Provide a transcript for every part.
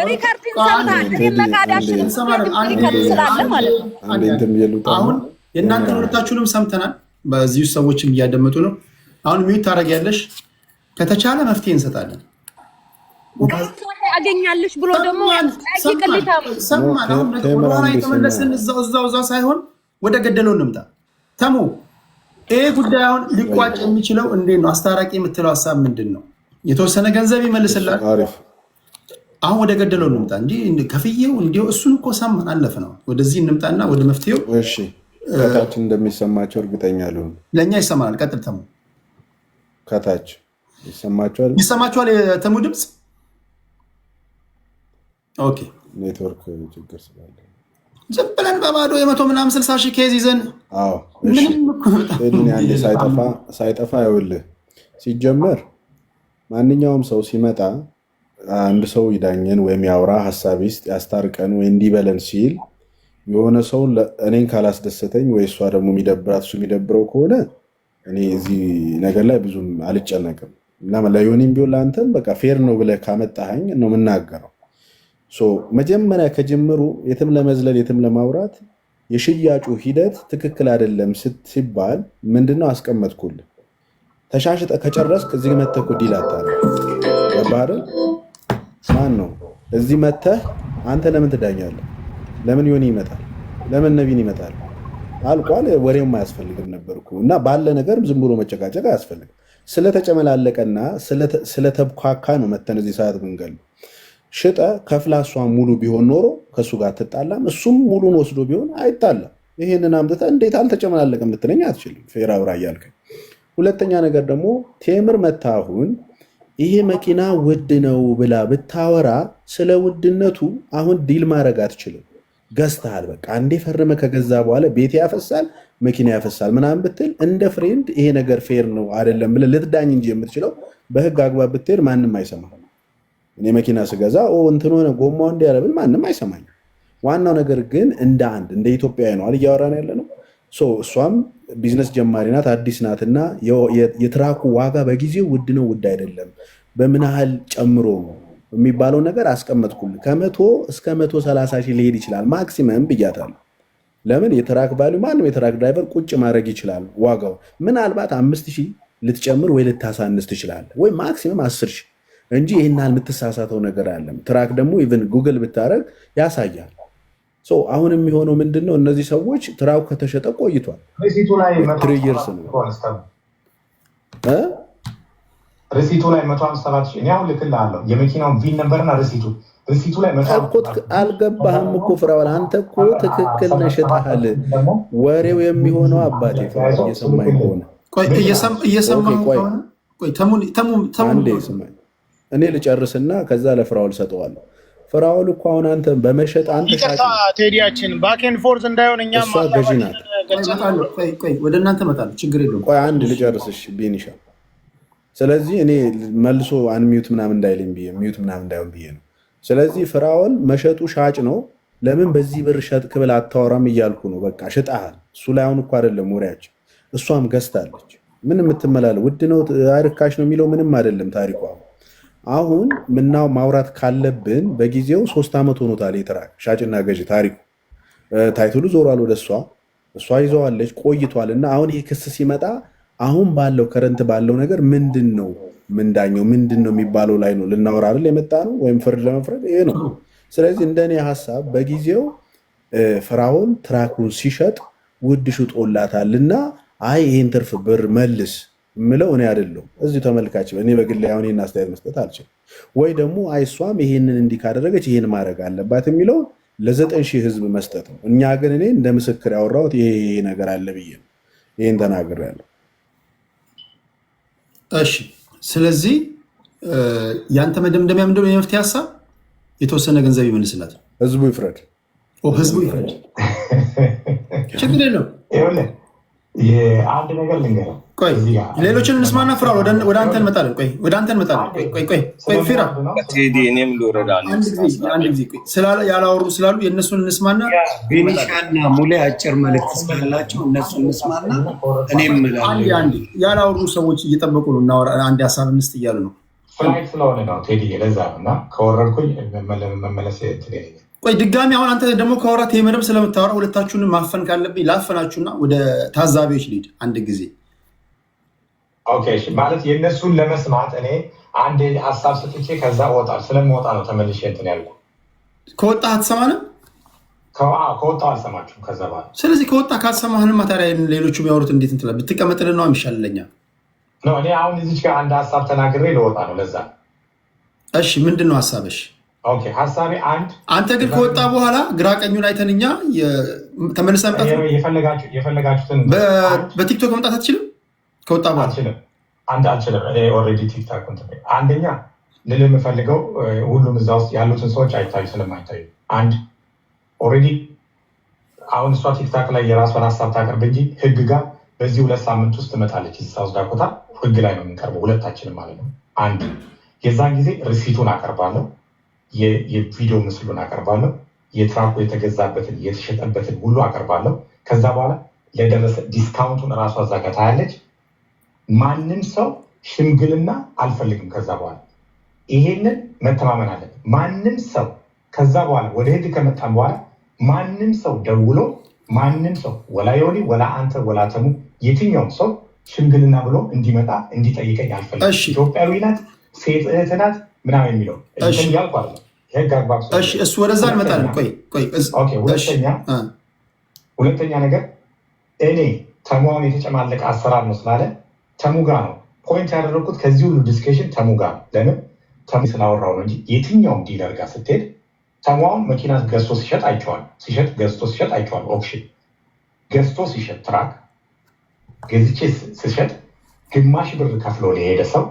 ሪካርድን ሰምተሃል። እኔና ካዳሽን ሪካርድ ስላለ ማለት ነው። አሁን የእናንተ ሁለታችሁንም ሰምተናል። በዚህ ሰዎችም እያደመጡ ነው። አሁን ሚዩት ታደርጊያለሽ። ከተቻለ መፍትሄ እንሰጣለን። ያገኛለሽ ብሎ ደግሞ ሰማን። አሁን ወደኋላ የተመለስን እዛው ሳይሆን ወደ ገደለው እንምጣ። ተሙ ይሄ ጉዳይ አሁን ሊቋጭ የሚችለው እንዴት ነው? አስታራቂ የምትለው ሀሳብ ምንድን ነው? የተወሰነ ገንዘብ ይመልስላል። አሁን ወደ ገደለው እንምጣ እንጂ ከፍዬው እንዲሁ እሱን እኮ ሰማን አለፍ ነው። ወደዚህ እንምጣና ወደ መፍትሄው። እሺ ከታች እንደሚሰማቸው እርግጠኛ ልሁን። ለእኛ ይሰማናል። ቀጥል ተሙ። ከታች ይሰማቸዋል። የተሙ ድምፅ። ኦኬ ኔትወርክ ችግር ስላለ ዝም ብለን በባዶ 160 ሺህ ኬዝ ይዘን ሳይጠፋ ይኸውልህ፣ ሲጀመር ማንኛውም ሰው ሲመጣ አንድ ሰው ይዳኘን ወይም ያውራ ሀሳብ ይስጥ ያስታርቀን ወይ እንዲበለን ሲል የሆነ ሰው እኔን ካላስደሰተኝ ወይ እሷ ደግሞ የሚደብራት እሱ የሚደብረው ከሆነ እኔ እዚህ ነገር ላይ ብዙም አልጨነቅም። እና ለዮኒም ቢሆን ለአንተም በቃ ፌር ነው ብለህ ካመጣኸኝ ነው የምናገረው። መጀመሪያ ከጀምሩ የትም ለመዝለል የትም ለማውራት የሽያጩ ሂደት ትክክል አይደለም ሲባል ምንድነው አስቀመጥኩልህ። ተሻሽጠ ከጨረስክ እዚህ መተህ እኮ ዲል አታረግ። ገባህ አይደል? ማን ነው እዚህ መተህ አንተ ለምን ትዳኛለህ? ለምን ዮኒ ይመጣል? ለምን ነቢን ይመጣል? አልቋል። ወሬውም አያስፈልግም ነበርኩ እና ባለ ነገር ዝም ብሎ መጨቃጨቅ አያስፈልግም። ስለተጨመላለቀና ስለተብኳካ ነው መተን እዚህ ሰዓት ብንገል ሽጠ ከፍላ እሷን ሙሉ ቢሆን ኖሮ ከእሱ ጋር ትጣላም፣ እሱም ሙሉን ወስዶ ቢሆን አይጣላም። ይሄንን አምጥተህ እንዴት አልተጨመላለቀም ልትለኝ አትችልም። ፌር አውራ እያልከኝ። ሁለተኛ ነገር ደግሞ ቴምር መታ አሁን ይሄ መኪና ውድ ነው ብላ ብታወራ ስለ ውድነቱ አሁን ዲል ማድረግ አትችልም። ገዝተሃል፣ በቃ አንዴ ፈርመ ከገዛ በኋላ ቤት ያፈሳል መኪና ያፈሳል ምናምን ብትል እንደ ፍሬንድ ይሄ ነገር ፌር ነው አይደለም ብለህ ልትዳኝ እንጂ የምትችለው በህግ አግባብ ብትሄድ ማንም አይሰማም። እኔ መኪና ስገዛ እንትን ሆነ ጎማው እንዲያረብል ማንም አይሰማኝ። ዋናው ነገር ግን እንደ ኢትዮጵያዊ ነው እያወራን ያለ ነው። እሷም ቢዝነስ ጀማሪ ናት፣ አዲስ ናትና የትራኩ ዋጋ በጊዜው ውድ ነው ውድ አይደለም በምን ያህል ጨምሮ ነው የሚባለው ነገር አስቀመጥኩልህ። ከ100 እስከ 130 ሺህ ሊሄድ ይችላል ማክሲመም ብያታለሁ። ለምን የትራክ ቫልዩ ማንም የትራክ ድራይቨር ቁጭ ማድረግ ይችላል። ዋጋው ምናልባት 5000 ልትጨምር ወይ ልታሳንስ ትችላለህ፣ ወይ ማክሲመም 10 ሺህ እንጂ ይህን ያህል የምትሳሳተው ነገር አለም። ትራክ ደግሞ ኢቭን ጉግል ብታረግ ያሳያል። አሁን የሚሆነው ምንድነው? እነዚህ ሰዎች ትራኩ ከተሸጠ ቆይቷል። ትሪየርስ ነው። ሪሲቱ ላይ 157 ሺህ እኔ አሁን ልክልሃለሁ። የመኪናውን ቪን ነበርና ሪሲቱ ላይ አልገባህም እኮ ፍራውል። አንተ እኮ ትክክል ነህ፣ ሽጠሃል። ወሬው የሚሆነው አባቴ ፍራውል እየሰማኝ ከሆነ እኔ ልጨርስና ከዛ ለፍራውል ሰጠዋለሁ። ፍራውል እኮ አሁን አንተ በመሸጥ አንተ ይቅርታ ቴዲያችን ባኬን ፎርዝ እንዳይሆን እኛ እሷ ገዢ ናት። ወደ እናንተ እመጣለሁ፣ ችግር የለውም። ቆይ አንድ ልጨርስሽ ቢኒሻ። ስለዚህ እኔ መልሶ አንሚዩት ምናምን እንዳይልም ሚዩት ምናምን እንዳይሆን ብዬ ነው። ስለዚህ ፍራውል መሸጡ ሻጭ ነው። ለምን በዚህ ብር ሸጥክ ብለህ አታወራም እያልኩ ነው። በቃ ሽጠሃል። እሱ ላይ አሁን እኮ አይደለም ወሬያችን። እሷም ገዝታለች። ምን የምትመላለ ውድ ነው ርካሽ ነው የሚለው ምንም አይደለም ታሪኳ። አሁን ምናው ማውራት ካለብን በጊዜው 3 ዓመት ሆኖታል የትራክ ሻጭና ገዢ ታሪኩ። ታይትሉ ዞሯል ወደ እሷ ይዘዋለች ቆይቷል። እና አሁን ይሄ ክስ ሲመጣ አሁን ባለው ከረንት ባለው ነገር ምንድነው ምንዳኘው ምንድነው የሚባለው ላይ ነው ልናወራ አይደል የመጣ ነው፣ ወይም ፍርድ ለመፍረድ ይሄ ነው። ስለዚህ እንደኔ ሐሳብ በጊዜው ፍራውል ትራኩን ሲሸጥ ውድ ሽጦላታልና አይ ይሄን ትርፍ ብር መልስ ምለው እኔ አይደለም እዚህ ተመልካች እኔ በግል ላይ አሁን ይሄን አስተያየት መስጠት አልችልም። ወይ ደግሞ አይሷም ይሄንን እንዲህ ካደረገች ይሄን ማድረግ አለባት የሚለው ለ9000 ህዝብ መስጠት ነው። እኛ ግን እኔ እንደ ምስክር ያወራሁት ይሄ ነገር አለ ብዬ ነው ይሄን ተናግሬያለሁ። እሺ ስለዚህ ያንተ መደምደሚያ ምንድነው? የመፍትሄ ሀሳብ የተወሰነ ገንዘብ ይመልስላት፣ ህዝቡ ይፍረድ። ህዝቡ ይፍረድ፣ ችግር የለውም። አንድ ነገር ልንገርህ። ቆይ ሌሎችን እንስማና ፍራ ወደ አንተ እንመጣለን። ወደ አንተ እንመጣለን። ቆይ ፊራ እኔም ልወረዳ አንድ ጊዜ ስላለ ያላወሩ ስላሉ የእነሱን እንስማና ቢኒሻና ሙሌ አጭር መልዕክት ስላላቸው እነሱን እንስማና እኔም እላለሁ። አንድ ያላወሩ ሰዎች እየጠበቁ ነው። እናወራ አንድ ሀሳብ እንስጥ እያሉ ነው። ፍላይት ስለሆነ ነው ቴዲ ለዛ እና ከወረድኩኝ መመለስ ትለኝ። ቆይ ድጋሚ አሁን አንተ ደግሞ ከወራ ቴምርም ስለምታወራ ሁለታችሁንም ማፈን ካለብኝ ላፈናችሁና ወደ ታዛቢዎች ልሂድ አንድ ጊዜ። ኦኬ ማለት የእነሱን ለመስማት እኔ አንድ ሀሳብ ሰጥቼ ከዛ እወጣለሁ። ስለምወጣ ነው ተመልሼ እንትን ያልኩ። ከወጣ አትሰማንም? ከወጣው አልሰማችሁም ከዛ በኋላ። ስለዚህ ከወጣ ካልሰማህንማ ታዲያ ሌሎቹ የሚያወሩት እንዴት እንትላ ብትቀመጥልን ነው የሚሻለኛል። ነው እኔ አሁን እዚች ጋር አንድ ሀሳብ ተናግሬ ልወጣ ነው ለዛ። እሺ ምንድን ነው ሀሳብሽ? ኦኬ ሀሳቤ አንተ ግን ከወጣ በኋላ ግራ ቀኙን አይተንኛ ተመልሰህ መምጣት የፈለጋችሁትን በቲክቶክ መምጣት አትችልም? ከወጣ በኋላ አልችልም። ኦልሬዲ ቲክታክ አንደኛ ልል የምፈልገው ሁሉም እዛ ውስጥ ያሉትን ሰዎች አይታዩ ስለማይታዩ ኦልሬዲ አሁን እሷ ቲክታክ ላይ የራሷን ሀሳብ ታቀርብ እንጂ ህግ ጋር በዚህ 2 ሳምንት ውስጥ ትመጣለች። ሳውዝ ዳኮታ ህግ ላይ ነው የምንቀርበው ሁለታችንም ማለት ነው። የዛን ጊዜ ሪሲቱን አቀርባለሁ፣ የቪዲዮ ምስሉን አቀርባለሁ፣ የትራኩ የተገዛበትን የተሸጠበትን ሁሉ አቀርባለሁ። ከዛ በኋላ ለደረሰ ዲስካውንቱን እራሷ እዛ ጋር ታያለች። ማንም ሰው ሽምግልና አልፈልግም። ከዛ በኋላ ይሄንን መተማመን አለብን። ማንም ሰው ከዛ በኋላ ወደ ህግ ከመጣን በኋላ ማንም ሰው ደውሎ ማንም ሰው ወላ ዮኒ ወላ አንተ ወላ ተሙ የትኛውም ሰው ሽምግልና ብሎ እንዲመጣ እንዲጠይቀኝ አልፈልግም። ኢትዮጵያዊ ናት፣ ሴት እህት ናት ምናምን የሚለው ያልኩ አለ የህግ አግባብ። እሱ ወደዛ እንመጣለን። ሁለተኛ ነገር እኔ ተሙን የተጨማለቀ አሰራር ነው ስላለ ተሙ ጋር ነው ፖይንት ያደረኩት። ከዚህ ሁሉ ዲስከሽን ተሙ ጋር ለምን ተሙ ስላወራው ነው እንጂ የትኛውም ዲለር ጋር ስትሄድ ተሙን መኪና ገዝቶ ሲሸጥ አይቼዋለሁ። ኦፕሽን ገዝቶ ሲሸጥ ትራክ ገዝቼ ስሸጥ ግማሽ ብር ከፍሎ ለሄደ ሰው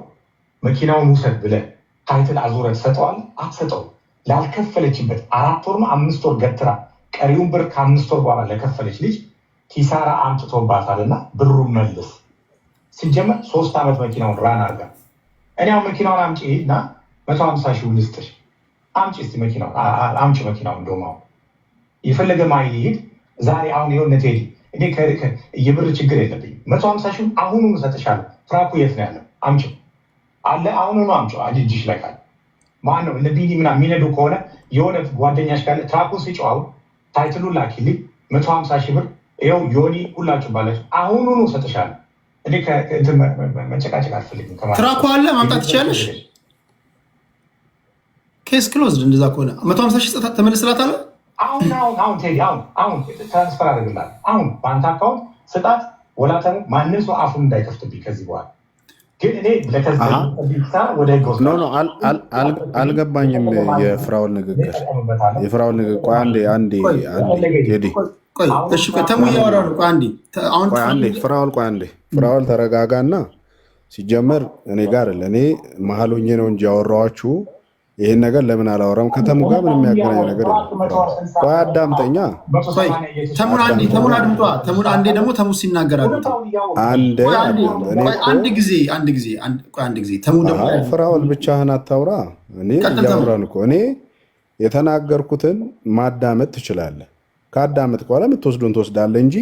መኪናውን ውሰድ ብለህ ታይትል አዙረህ ትሰጠዋለህ? አትሰጠው። ላልከፈለችበት 4 ወር ነው 5 ወር ገትራ ቀሪውን ብር ከ5 ወር በኋላ ለከፈለች ልጅ ኪሳራ አምጥቶባታልና ብሩን መልስ። ሲጀመር 3 ዓመት መኪናውን ራን አድርጋ እኔ አሁን መኪናውን አምጪ እና 150 ሺህ ልስጥሽ አምጪ እስቲ መኪናውን አምጪ መኪናውን እንደውም አሁን የፈለገ ማይል ይሄድ ዛሬ አሁን የሆነ ቴዲ እኔ የብር ችግር የለብኝም 150 ሺህ አሁኑኑ እሰጥሻለሁ። ትራኩ የት ነው ያለው? አምጪ አለ አሁኑኑ አምጪ አለ እጅሽ ላይ ካለ ማን ነው ለቢኒ ምናምን የሚነዱ ከሆነ የሆነ ጓደኛሽ ካለ ትራኩን ሲጨዋው ታይትሉን ላኪልኝ 150 ሺህ ብር ይኸው ዮኒ ሁላችሁ ባላችሁ አሁኑኑ እሰጥሻለሁ። እኔ መጨቃጨቅ አልፈልግም። ትራኩ አለ ማምጣት ትችላለሽ። ኬስ ክሎዝድ። እንደዛ ከሆነ 150 ሺህ ተመልስላታለ። አሁን ቴዲ አሁን ትራንስፈር አድርግላት። አሁን በአንተ አካውንት ስጣት። ወላተሙ ማንም ሰው አፉን እንዳይከፍትብኝ ከዚህ በኋላ ግን እኔ ወደ አልገባኝም። የፍራውል ንግግር ቆይ አንዴ ቴዲ ተሙ እያወራ ነው። ፍራውል ተረጋጋና ሲጀመር እኔ ጋር እኔ መሀል ሆኜ ነው እንጂ ያወራኋችሁ ይህን ነገር ለምን አላወራም? ከተሙ ጋር ምንም የሚያገናኝ ነገር ቆይ አዳምጠኛ። ተሙን አድምጧ። ተሙን አንዴ ደግሞ ተሙ ሲናገር አንድ ጊዜ ተሙ ደግሞ ፍራውል ብቻህን አታውራ። እኔ እያወራን እኮ እኔ የተናገርኩትን ማዳመጥ ትችላለህ። ከአዳመጥ በኋላ የምትወስዱን ትወስዳለህ እንጂ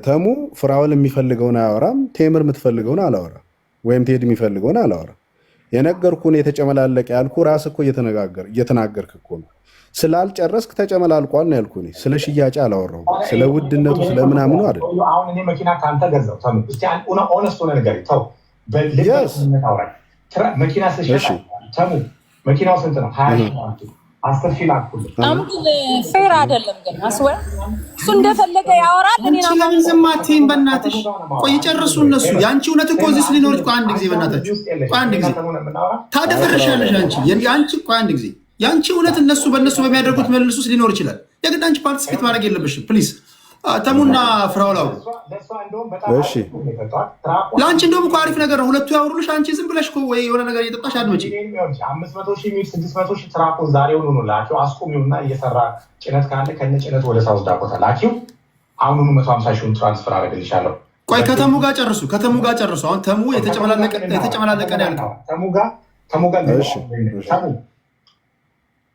ተሙ ፍራውል የሚፈልገውን አያወራም። ቴምር የምትፈልገውን አላወራም። ወይም ቴድ የሚፈልገውን አላወራም። የነገርኩን የተጨመላለቀ ያልኩ ራስ እኮ እየተናገርክ እኮ ነው። ስላልጨረስክ ተጨመላልቋል ነው ያልኩህ። ስለ ሽያጭ አላወራሁም። ስለ ውድነቱ ስለምናምኑ አይደል። አሁን እኔ መኪና ካንተ ገዛው ተሙ እስቲ ኦነስት ሆነ ነገር ተው። መኪና ስሸጥ ተሙ መኪናው ስንት ነው? 20 10 ሺህ ላኩልህ። ፌር አይደለም ግን አስወ እሱ እንደፈለገ ያወራል። ለምን ዝም አትይም? በእናትሽ ቆይ ጨርሱ እነሱ። የአንቺ እውነት እኮ እዚህ ሊኖር አንድ ጊዜ በእናታችሁ አንድ ጊዜ ታደፈርሻለሽ። አንቺ ቆይ አንድ ጊዜ የአንቺ እውነት እነሱ በእነሱ በሚያደርጉት መልሱስ ሊኖር ይችላል። የግድ አንቺ ፓርቲስፔት ማድረግ የለብሽም ፕሊዝ። ተሙና ፍራውል አውሩ። እሺ ለአንቺ እንደውም እኮ አሪፍ ነገር ነው። ሁለቱ ያወሩልሽ። አንቺ ዝም ብለሽ እኮ ወይ የሆነ ነገር እየጠጣሽ አድመጪ። 500 ሺህ 600 ሺህ ትራኩን ዛሬውኑ ነው ላኪው። አስቆሚውና እየሰራ ጭነት ካለ ከነ ጭነት ወደ ሳውዝ ዳኮታ ላኪው። አሁኑኑ 150 ሺውን ትራንስፈር አደርግልሻለሁ። ቆይ ከተሙ ጋር ጨርሱ። አሁን ተሙ የተጨመላለቀ ነው ያልከው። ተሙ ጋር እሺ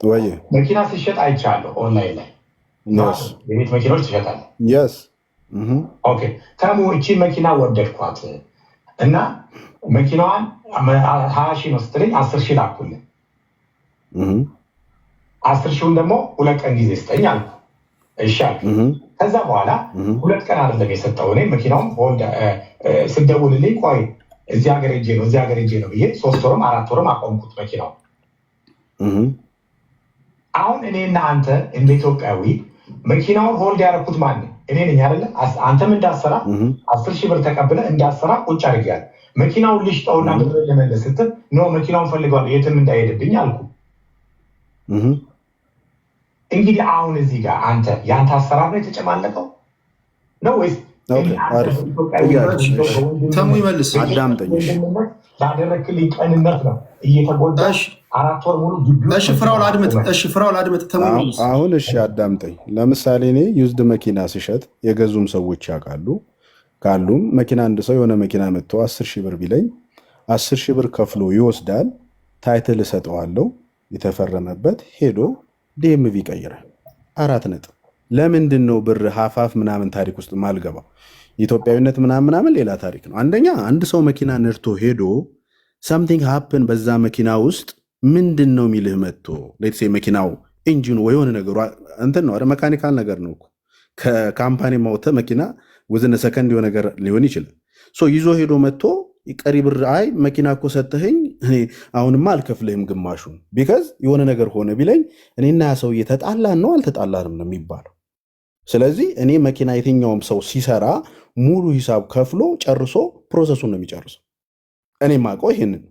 ወይ መኪና ሲሸጥ አይቻለሁ ኦንላይን ላይ የቤት መኪናዎች ትሸጣለህ? የስ ኦኬ ተሙ እቺ መኪና ወደድኳት እና መኪናዋን 20 ሺህ ነው ስትለኝ 10 ሺህ ላኩልኝ። 10 ሺውን ደግሞ 2 ቀን ጊዜ ስጠኝ አልኩ። እሺ አልኩ። ከዛ በኋላ 2 ቀን አይደለም የሰጠው እኔ መኪናውን ስደውልልኝ ቆይ እዚህ ሀገር ሄጄ ነው ብዬ 3 ወርም 4 ወርም አቆምኩት መኪናው። አሁን እኔና አንተ እንደ ኢትዮጵያዊ መኪናውን ሆልድ ያደረኩት ማን እኔ ነኝ አይደለ? አንተም እንዳሰራ 10 ሺህ ብር ተቀብለ እንዳሰራ ቁጭ አድርጊያለሁ። መኪናውን ልሽጠውና ብር ለመለስ ስትል ነው መኪናውን ፈልገዋለሁ የትም እንዳይሄድብኝ አልኩ። እንግዲህ አሁን እዚህ ጋር አንተ ያንተ አሰራር ነው የተጨማለቀው ነው ወይስ ተሙ ይመልስ አዳምጠኝ ባደረክልኝ ቀንነት ነው እየተጎዳሽ 4 ወር ሙሉ ግቢ። እሺ ፍራውል አድምጥ ተሙ ይመልስ አሁን። እሺ አዳምጠኝ። ለምሳሌ እኔ ዩዝድ መኪና ስሸጥ የገዙም ሰዎች ያውቃሉ። ካሉም መኪና አንድ ሰው የሆነ መኪና መጥቶ 10 ሺህ ብር ቢለኝ 10 ሺህ ብር ከፍሎ ይወስዳል። ታይትል እሰጠዋለሁ የተፈረመበት ሄዶ ዲኤምቪ ይቀይራል። 4 ነጥብ። ለምንድን ነው ብር ሀፋፍ ምናምን ታሪክ ውስጥ ማልገባው? ኢትዮጵያዊነት ምናምን ሌላ ታሪክ ነው። አንደኛ አንድ ሰው መኪና ነድቶ ሄዶ ሰምቲንግ ሀፕን በዛ መኪና ውስጥ ምንድን ነው የሚልህ መጥቶ ሌትሴ መኪናው ኢንጂኑ ወይ የሆነ ነገሩ እንትን ነው መካኒካል ነገር ነው እኮ ከካምፓኒ ማውተ መኪና ወዘነ ሰከንድ የሆነ ነገር ሊሆን ይችላል። ይዞ ሄዶ መጥቶ ቀሪ ብር አይ መኪና እኮ ሰጠኸኝ እኔ አሁንማ አልከፍልህም ግማሹን ቢካዝ የሆነ ነገር ሆነ ቢለኝ እኔና ያ ሰውዬ ተጣላን ነው አልተጣላንም ነው የሚባለው። ስለዚህ እኔ መኪና የትኛውም ሰው ሲሰራ ሙሉ ሂሳብ ከፍሎ ጨርሶ ፕሮሰሱን ነው የሚጨርሰው። እኔ ማውቀው ይሄንን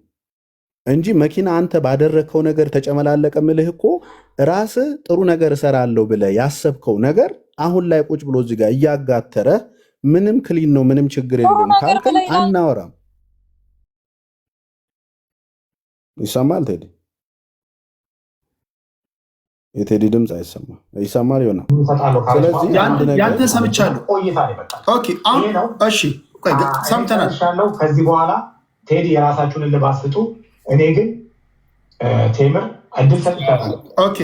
እንጂ መኪና አንተ ባደረግከው ነገር ተጨመላለቀ ምልህ እኮ ራስህ ጥሩ ነገር እሰራለሁ ብለህ ያሰብከው ነገር አሁን ላይ ቁጭ ብሎ እዚህ ጋር እያጋተረ ምንም ክሊን ነው ምንም ችግር የለውም ካልከኝ አናወራም። ይሰማል ቴዲ? የቴዲ ድምፅ አይሰማም። ይሰማል ይሆናል። ስለዚህ ያንተ ሰምቻለሁ። ኦኬ አሁን እሺ ቆይ ሰምተናል። ከዚህ በኋላ ቴዲ የራሳችሁን ልባስ ስጡ። እኔ ግን ቴምር እድል ሰጥቻለሁ። ኦኬ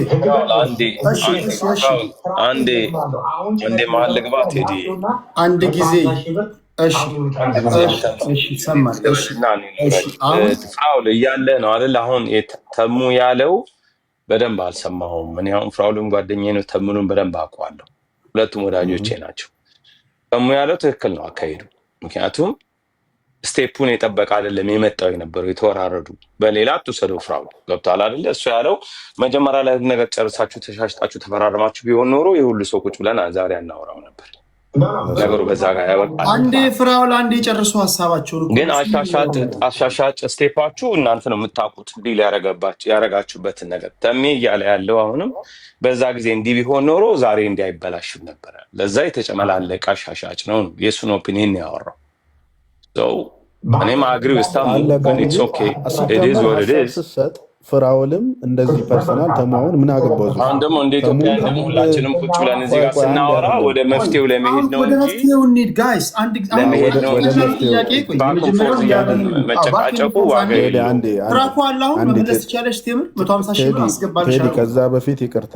አንዴ መሀል ልግባ ቴዲ አንድ ጊዜ ፍራውል እያለ ነው አይደል? አሁን ተሙ ያለው በደንብ አልሰማሁም። እኔ አሁን ፍራውልን ጓደኛዬ ነው፣ ተሙንም በደንብ አውቀዋለሁ። ሁለቱም ወዳጆቼ ናቸው። ተሙ ያለው ትክክል ነው አካሄዱ። ምክንያቱም ስቴፑን የጠበቀ አይደለም የመጣው የነበረው የተወራረዱ በሌላ አትውሰደው። ፍራውል ገብቶሃል አይደለ? እሱ ያለው መጀመሪያ ላይ ነገር ጨርሳችሁ ተሻሽጣችሁ ተፈራረማችሁ ቢሆን ኖሮ የሁሉ ሰው ቁጭ ብለን ዛሬ አናወራው ነበር። ነገሩ በዛ ጋር ያወጣል። አንዴ ፍራውል አንዴ ጨርሱ ሀሳባቸው። ግን አሻሻጭ ስቴፓችሁ እናንተ ነው የምታውቁት ዲል ያረጋችሁበትን ነገር። ተሜ እያለ ያለው አሁንም በዛ ጊዜ እንዲህ ቢሆን ኖሮ ዛሬ እንዲህ አይበላሽም ነበረ። ለዛ የተጨመላለቀ አሻሻጭ ነው የእሱን ኦፒኒየን ያወራው። እኔም አግሪ ውስታም ኢትስ ኦኬ ኢት ኢዝ ዋት ኢት ኢዝ። ፍራውልም እንደዚህ ፐርሰናል ተማውን ምን አገባው? አሁን ደግሞ እንደ ኢትዮጵያ ሁላችንም ቁጭ ብለን እዚህ ጋር ስናወራ ወደ መፍትሄው ለመሄድ ነው እንጂ ለመሄድ ነው መጨቃጨቁ ዋጋ የለውም። ከዛ በፊት ይቅርታ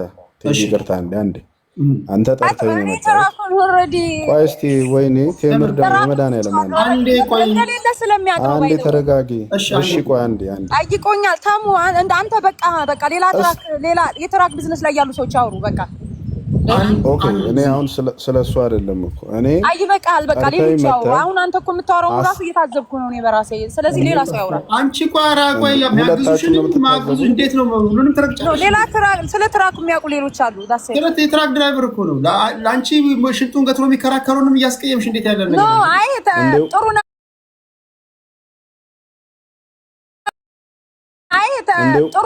አንዴ አንተ ጠርተኸኝ ነው የመጣሁት። ቆይ እስኪ ወይኔ ቴምር ደግሞ መድኃኒዓለም አንዴ ተረጋጊ። እሺ ቆይ አንዴ አይቆኛል ታሙ አንተ በቃ ሌላ የትራክ ቢዝነስ ላይ ያሉ ሰዎች አውሩ በቃ። ኦኬ እኔ አሁን ስለሱ አይደለም እኮ እኔ አይበቃል በቃ ሌሎች ያው አሁን አንተ እኮ የምታወራው ራሱ እየታዘብኩ ነው እኔ በራሴ። ስለዚህ ሌላ ሰው ያውራ። አንቺ ቆይ የሚያግዙሽን ማግዙ እንዴት ነው? ሁሉንም ትራክ ነው ሌላ ትራክ ስለ ትራክ የሚያውቁ ሌሎች አሉ። ዳሴ ትራክ ድራይቨር እኮ ነው። ለአንቺ ሽንጡን ገትሮ የሚከራከሩንም እያስቀየምሽ እንዴት ያለ ነገር ነው? አይ ጥሩ ነው። አይ ጥሩ ጥሩ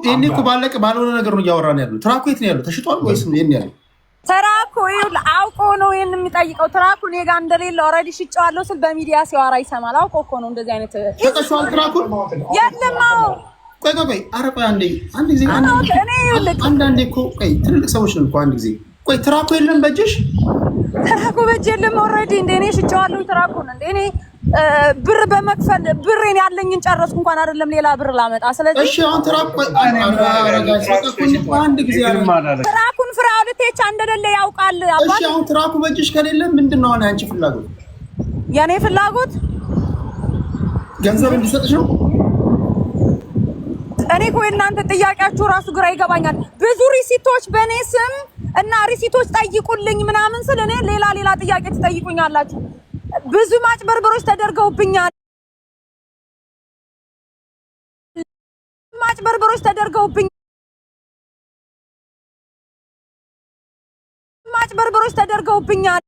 ይሄኔ እኮ ባለቀ ባልሆነ ነገር ነው እያወራን ያለው። ትራኩ የት ነው ያለው? ተሽጧል ወይስ የት ነው ያለው? ትራኩ አውቆ ነው ይሄን የሚጠይቀው። ትራኩ እኔ ጋር እንደሌለ ኦልሬዲ ሽጬዋለሁ ስል በሚዲያ ሲያወራ ይሰማል። አውቆ እኮ ነው እንደዚህ አይነት ተቀሽዋል። ትራኩ የለም። ቆይ አንድ ጊዜ አንዳንዴ እኮ ቆይ ትልልቅ ሰዎች ነው እኮ አንድ ጊዜ ቆይ ትራኩ የለም በእጅሽ? ትራኩ በእጅ የለም ኦልሬዲ። እንደ እኔ ሽጬዋለሁ ትራኩን። እንደ እኔ ብር በመክፈል ብሬን ያለኝን ጨረስኩ እንኳን አይደለም ሌላ ብር ላመጣ። ስለዚህ እሺ አሁን ትራኩን ፍራውልቴች እንደሌለ ያውቃል አባል። እሺ አሁን ትራኩ በእጅሽ ከሌለ ምንድነው አሁን አንቺ ፍላጎት? የኔ ፍላጎት ገንዘብ እንዲሰጥሽ ነው። እኔ እኮ እናንተ ጥያቄያችሁ ራሱ ግራ ይገባኛል። ብዙ ሪሲቶች በኔ ስም እና ሪሲቶች ጠይቁልኝ ምናምን ስለ እኔ ሌላ ጥያቄ ትጠይቁኛላችሁ። ብዙ ማጭበርበሮች ተደርገውብኛል። ማጭበርበሮች ተደርገውብኛል።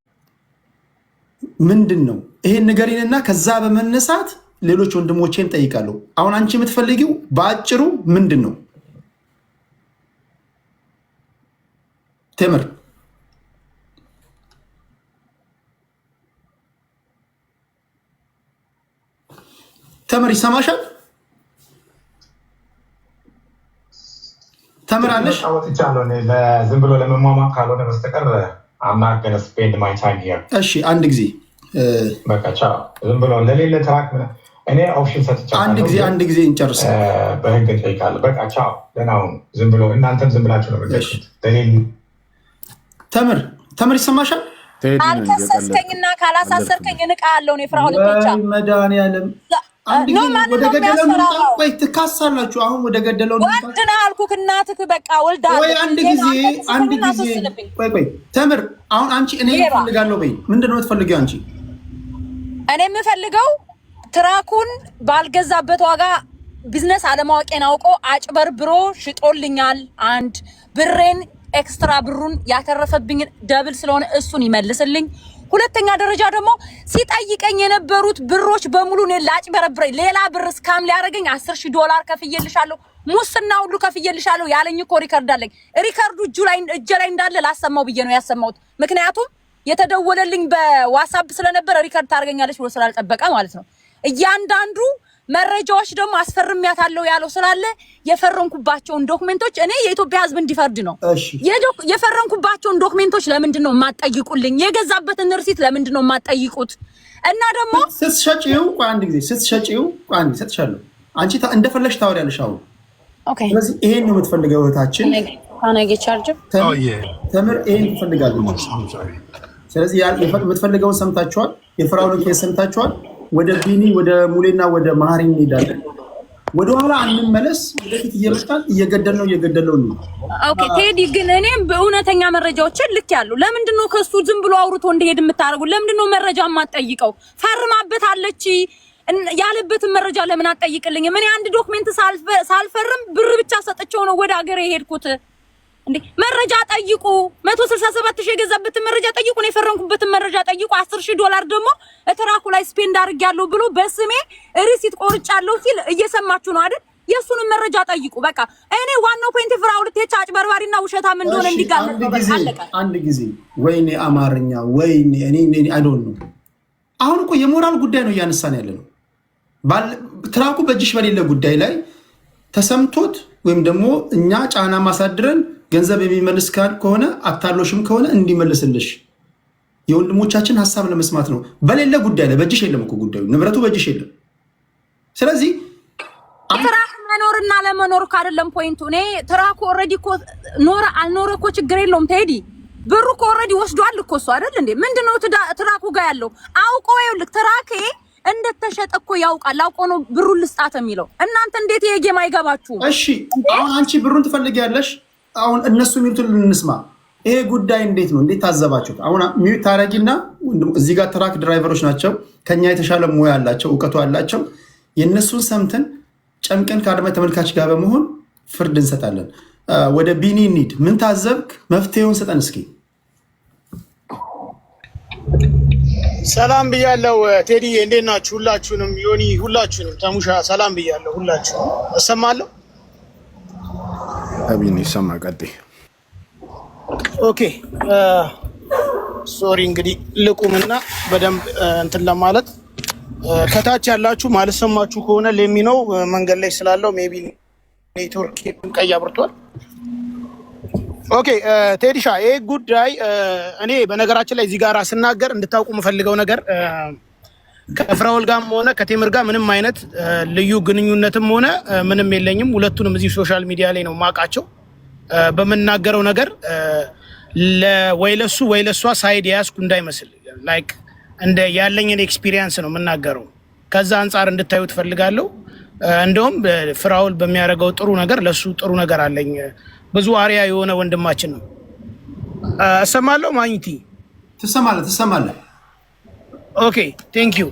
ምንድነው ይሄን ንገሪንና ከዛ በመነሳት ሌሎች ወንድሞቼን ጠይቃለሁ። አሁን አንቺ የምትፈልጊው በአጭሩ ምንድነው? ተምር ይሰማሻል? ተምራለሽ? ዝም ብሎ ለመሟሟቅ ካልሆነ በስተቀር አምናገነ ስፔንድ ማይ ታይም ሂር። እሺ አንድ ጊዜ በቃ ቻው። ዝም ብሎ ለሌለ ትራክ እኔ ኦፕሽን ሰጥቻለሁ። አንድ ጊዜ እንጨርስ። በህግ እንጠይቃለን። በቃ ቻው። ደህና ሁኑ። ዝም ብሎ እናንተም ዝም ብላችሁ ነው ተምር ይሰማሻል? ካልከሰስከኝና ካላሳሰርከኝ እንቃለሁ ነው ፍራኦል ብቻ መድኃኒዓለም ወደ ገደለው ወይ ትካሳላችሁ። አሁን ወደ ገደለው ወንድና አልኩክ እናትክ በቃ ወልዳ ወይ አንድ ጊዜ ቆይ ተምር አሁን አንቺ እኔ እፈልጋለሁ በይ። ምንድነው የምትፈልጊው አንቺ? እኔ የምፈልገው ትራኩን ባልገዛበት ዋጋ ቢዝነስ አለማወቄን አውቆ አጭበርብሮ ሽጦልኛል። አንድ ብሬን ኤክስትራ ብሩን ያተረፈብኝ ደብል ስለሆነ እሱን ይመልስልኝ። ሁለተኛ ደረጃ ደግሞ ሲጠይቀኝ የነበሩት ብሮች በሙሉ እኔ ላጭበረብረኝ ሌላ ብር ስካም ሊያደርገኝ $10,000 ከፍዬልሻለሁ፣ ሙስና ሁሉ ከፍዬልሻለሁ ያለኝ እኮ ሪከርድ አለኝ። ሪከርዱ እጄ ላይ እንዳለ ላሰማው ብዬ ነው ያሰማሁት። ምክንያቱም የተደወለልኝ በዋትስአፕ ስለነበረ ሪከርድ ታደርገኛለች ብሎ ስላልጠበቀ ማለት ነው። እያንዳንዱ መረጃዎች ደግሞ አስፈርሚያታለሁ ያለው ስላለ የፈረንኩባቸውን ዶክመንቶች እኔ የኢትዮጵያ ሕዝብ እንዲፈርድ ነው። የፈረንኩባቸውን ዶክመንቶች ለምንድን ነው የማትጠይቁልኝ? የገዛበትን ሪሲት ለምንድን ነው የማትጠይቁት? እና ደግሞ ስትሸጪው አንድ ጊዜ ሰጥሻለሁ። አንቺ እንደፈለሽ ታወሪያለሽ። አሁን ስለዚህ ይሄን ነው የምትፈልገው እህታችን ተምር፣ ይሄን ትፈልጋለች። ስለዚህ የምትፈልገውን ሰምታችኋል። የፍራኦልን ኬስ ሰምታችኋል። ወደ ቢኒ ወደ ሙሌና ወደ ማህሪ እንሄዳለን። ወደኋላ አንመለስ። ወደፊት እየመጣን እየገደልነው ነው። ኦኬ ቴዲ፣ ግን እኔም በእውነተኛ መረጃዎችን ልክ ያለው ለምንድን ነው ከሱ ዝም ብሎ አውርቶ እንደሄድ የምታደርጉ? ለምንድን ነው መረጃ የማትጠይቀው? ፈርማበታለች ያለበትን መረጃ ለምን አትጠይቅልኝ? ምን አንድ ዶክመንት ሳልፈርም ብር ብቻ ሰጥቼው ነው ወደ ሀገር የሄድኩት። እንዴ መረጃ ጠይቁ። 167,000 የገዛበትን መረጃ ጠይቁ። ነው የፈረንኩበትን መረጃ ጠይቁ። $10,000 ደግሞ እትራኩ ላይ ስፔንድ አድርጌያለሁ ብሎ በስሜ ሪሲት ቆርጫለሁ ሲል እየሰማችሁ ነው አይደል? የሱንም መረጃ ጠይቁ። በቃ እኔ ዋናው ፖይንት ፍራኦል ቴቻ አጭበርባሪና ውሸታም እንደሆነ እንዲጋለጥ ነው። በቃ አለቀ። አንድ ጊዜ ወይኔ አማርኛ ወይኔ እኔ አይ ዶንት ኖ። አሁን እኮ የሞራል ጉዳይ ነው እያነሳን ያለ ነው። ትራኩ በእጅሽ በሌለ ጉዳይ ላይ ተሰምቶት ወይም ደግሞ እኛ ጫና ማሳድረን ገንዘብ የሚመልስ ከሆነ አታሎሽም ከሆነ እንዲመልስልሽ የወንድሞቻችን ሀሳብ ለመስማት ነው። በሌለ ጉዳይ ላይ በእጅሽ የለም እኮ ጉዳዩ፣ ንብረቱ በእጅሽ የለም። ስለዚህ ትራክ መኖርና ለመኖር አይደለም ፖይንቱ። እኔ ትራኩ ኦልሬዲ እኮ ኖረ አልኖረ እኮ ችግር የለውም ቴዲ። ብሩ እኮ ኦልሬዲ ወስዷል እኮ እሱ አይደል እንዴ? ምንድነው ትራኩ ጋር ያለው? አውቆ ይኸውልህ ትራኬ እንደተሸጠ እኮ ያውቃል። አውቆ ነው ብሩን ልስጣት የሚለው። እናንተ እንዴት ይሄ ጌም አይገባችሁም? እሺ አሁን አንቺ ብሩን ትፈልጊያለሽ። አሁን እነሱ የሚሉትን እንስማ። ይሄ ጉዳይ እንዴት ነው? እንዴት ታዘባችሁት? አሁን ሚዩት ታረጊና እዚህ ጋር ትራክ ድራይቨሮች ናቸው፣ ከኛ የተሻለ ሙያ ያላቸው እውቀቱ ያላቸው፣ የእነሱን ሰምተን ጨምቀን ከአድማጭ ተመልካች ጋር በመሆን ፍርድ እንሰጣለን። ወደ ቢኒ እንሂድ። ምን ታዘብክ? መፍትሄውን ስጠን እስኪ። ሰላም ብያለሁ ቴዲ፣ እንዴት ናችሁ? ሁላችሁንም ዮኒ፣ ሁላችሁንም ተሙሻ ሰላም ብያለሁ። ሁላችሁንም እሰማለሁ። አቢኒ ሰማ ቀጥይ። ኦኬ ሶሪ እንግዲህ ልቁምና በደንብ እንትን ለማለት ከታች ያላችሁ ማለት ሰማችሁ ከሆነ ለሚ ነው መንገድ ላይ ስላለው ሜቢ ኔትወርክ ቀይ አብርቷል። ኦኬ ቴዲሻ፣ ይሄ ጉዳይ እኔ በነገራችን ላይ እዚህ ጋር ስናገር እንድታውቁ የምፈልገው ነገር ከፍራውል ጋርም ሆነ ከቴምር ጋር ምንም አይነት ልዩ ግንኙነትም ሆነ ምንም የለኝም። ሁለቱንም እዚህ ሶሻል ሚዲያ ላይ ነው ማውቃቸው። በመናገረው ነገር ወይ ለሱ ወይ ለሷ ሳይድ ያስኩ እንዳይመስል ላይክ እንደ ያለኝን ኤክስፒሪየንስ ነው የምናገረው። ከዛ አንፃር እንድታዩ ትፈልጋለሁ። እንደውም ፍራውል በሚያደርገው ጥሩ ነገር ለሱ ጥሩ ነገር አለኝ። ብዙ አሪያ የሆነ ወንድማችን ነው። እሰማለሁ። ማግኒቲ ትሰማለህ? ኦኬ ቴንክ ዩ።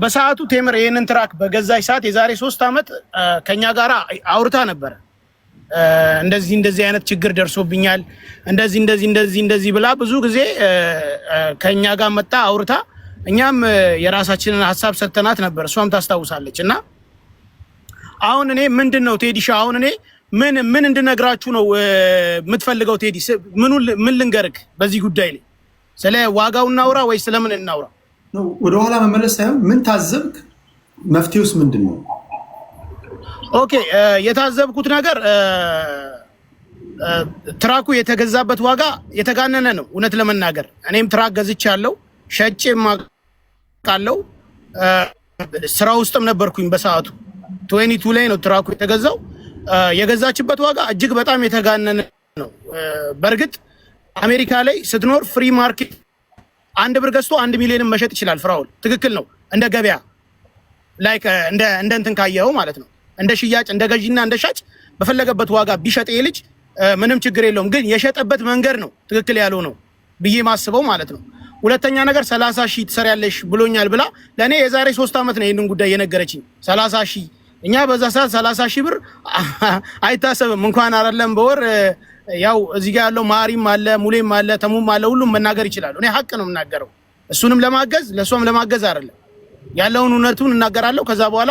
በሰዓቱ ቴምር ይህንን ትራክ በገዛች ሰዓት የዛሬ 3 ዓመት ከኛ ጋር አውርታ ነበረ። እንደዚህ አይነት ችግር ደርሶብኛል እንደዚህ ብላ ብዙ ጊዜ ከኛ ጋር መጣ አውርታ፣ እኛም የራሳችንን ሀሳብ ሰጥተናት ነበር። እሷም ታስታውሳለች። እና አሁን እኔ ምንድነው ቴዲሻ፣ አሁን እኔ ምን እንድነግራችሁ ነው የምትፈልገው? ቴዲ ምን ልንገርክ በዚህ ጉዳይ ላይ? ስለ ዋጋው እናውራ ወይ ስለምን እናውራ? ወደኋላ መመለስ ሳይሆን ምን ታዘብክ? መፍትሄውስ ምንድን ነው? ኦኬ የታዘብኩት ነገር ትራኩ የተገዛበት ዋጋ የተጋነነ ነው። እውነት ለመናገር እኔም ትራክ ገዝቻለሁ፣ ሸጬም አውቃለሁ። ስራ ውስጥም ነበርኩኝ በሰዓቱ 22 ላይ ነው ትራኩ የተገዛው። የገዛችበት ዋጋ እጅግ በጣም የተጋነነ ነው። በእርግጥ አሜሪካ ላይ ስትኖር ፍሪ ማርኬት 1 ብር ገዝቶ 1 ሚሊዮን መሸጥ ይችላል። ፍራውል ትክክል ነው። እንደ ገበያ ላይክ እንደ እንትን ካየኸው ማለት ነው። እንደ ሽያጭ እንደ ገዢና እንደ ሻጭ በፈለገበት ዋጋ ቢሸጥ ልጅ ምንም ችግር የለውም። ግን የሸጠበት መንገድ ነው ትክክል ያለው ነው ብዬ ማስበው ማለት ነው። ሁለተኛ ነገር 30 ሺህ ትሰሪያለሽ ብሎኛል ብላ ለኔ የዛሬ 3 ዓመት ነው ይሄንን ጉዳይ የነገረችኝ። 30 ሺህ እኛ በዛ ሰዓት 30 ሺህ ብር አይታሰብም እንኳን አይደለም በወር። ያው እዚህ ጋር ያለው ማሪም አለ፣ ሙሌም አለ፣ ተሙም አለ፣ ሁሉም መናገር ይችላሉ። እኔ ሀቅ ነው የምናገረው። እሱንም ለማገዝ ለሷም ለማገዝ አይደለም፣ ያለውን እውነቱን እናገራለሁ። ከዛ በኋላ